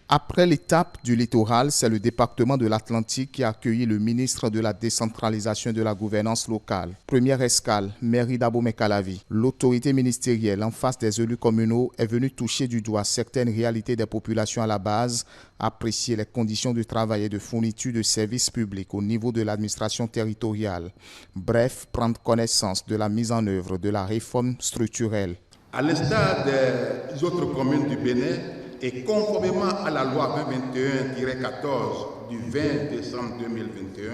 Après l'étape du littoral, c'est le département de l'Atlantique qui a accueilli le ministre de la décentralisation et de la gouvernance locale. Première escale, mairie d'Abomey-Calavi. L'autorité ministérielle, en face des élus communaux, est venue toucher du doigt certaines réalités des populations à la base, apprécier les conditions de travail et de fourniture de services publics au niveau de l'administration territoriale. Bref, prendre connaissance de la mise en œuvre de la réforme structurelle. À l'instar des autres communes du Bénin, et conformément à la loi 2021-14 du 20 décembre 2021,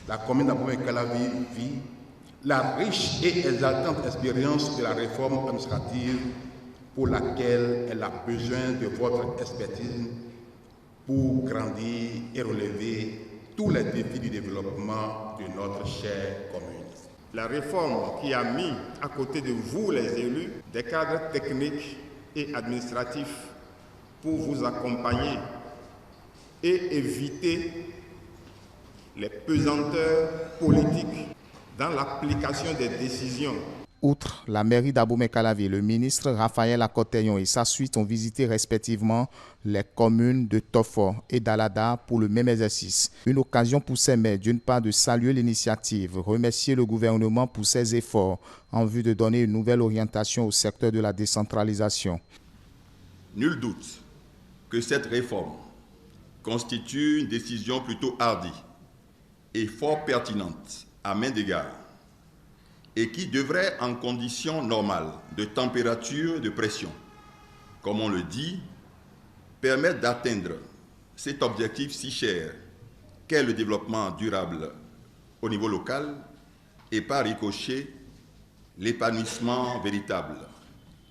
la commune d'Abomey-Calavi vit la riche et exaltante expérience de la réforme administrative pour laquelle elle a besoin de votre expertise pour grandir et relever tous les défis du développement de notre chère commune. La réforme qui a mis à côté de vous, les élus, des cadres techniques et administratifs pour vous accompagner et éviter les pesanteurs politiques dans l'application des décisions. Outre la mairie d'Abomey-Calavi, le ministre Raphaël Akoteyon et sa suite ont visité respectivement les communes de Tofo et d'Alada pour le même exercice. Une occasion pour ces maires, d'une part, de saluer l'initiative, remercier le gouvernement pour ses efforts en vue de donner une nouvelle orientation au secteur de la décentralisation. Nul doute que cette réforme constitue une décision plutôt hardie et fort pertinente à main d'égards et qui devrait, en conditions normales de température et de pression, comme on le dit, permettre d'atteindre cet objectif si cher qu'est le développement durable au niveau local et par ricochet l'épanouissement véritable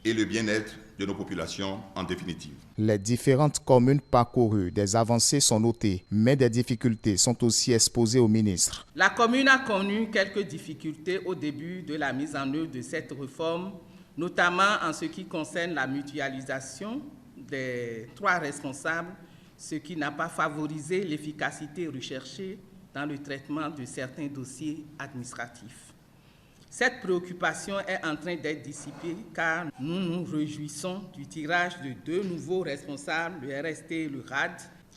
et le bien-être de nos populations en définitive. Les différentes communes parcourues, des avancées sont notées, mais des difficultés sont aussi exposées au ministre. La commune a connu quelques difficultés au début de la mise en œuvre de cette réforme, notamment en ce qui concerne la mutualisation des 3 responsables, ce qui n'a pas favorisé l'efficacité recherchée dans le traitement de certains dossiers administratifs. Cette préoccupation est en train d'être dissipée car nous nous réjouissons du tirage de 2 nouveaux responsables, le RST et le RAD,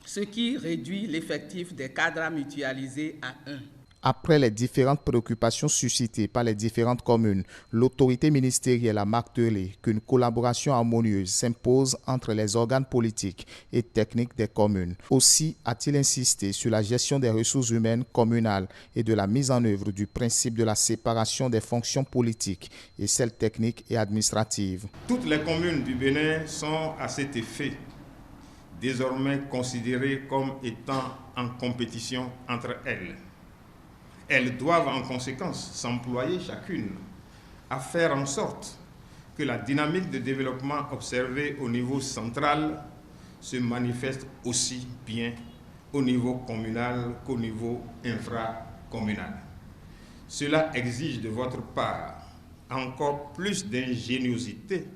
ce qui réduit l'effectif des cadres mutualisés à 1. Après les différentes préoccupations suscitées par les différentes communes, l'autorité ministérielle a martelé qu'une collaboration harmonieuse s'impose entre les organes politiques et techniques des communes. Aussi a-t-il insisté sur la gestion des ressources humaines communales et de la mise en œuvre du principe de la séparation des fonctions politiques et celles techniques et administratives. Toutes les communes du Bénin sont à cet effet désormais considérées comme étant en compétition entre elles. Elles doivent en conséquence s'employer chacune à faire en sorte que la dynamique de développement observée au niveau central se manifeste aussi bien au niveau communal qu'au niveau infracommunal. Cela exige de votre part encore plus d'ingéniosité,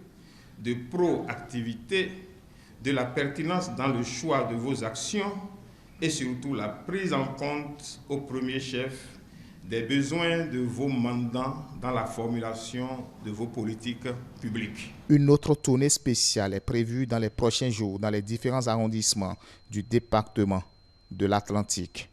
de proactivité, de la pertinence dans le choix de vos actions et surtout la prise en compte au premier chef des besoins de vos mandants dans la formulation de vos politiques publiques. Une autre tournée spéciale est prévue dans les prochains jours dans les différents arrondissements du département de l'Atlantique.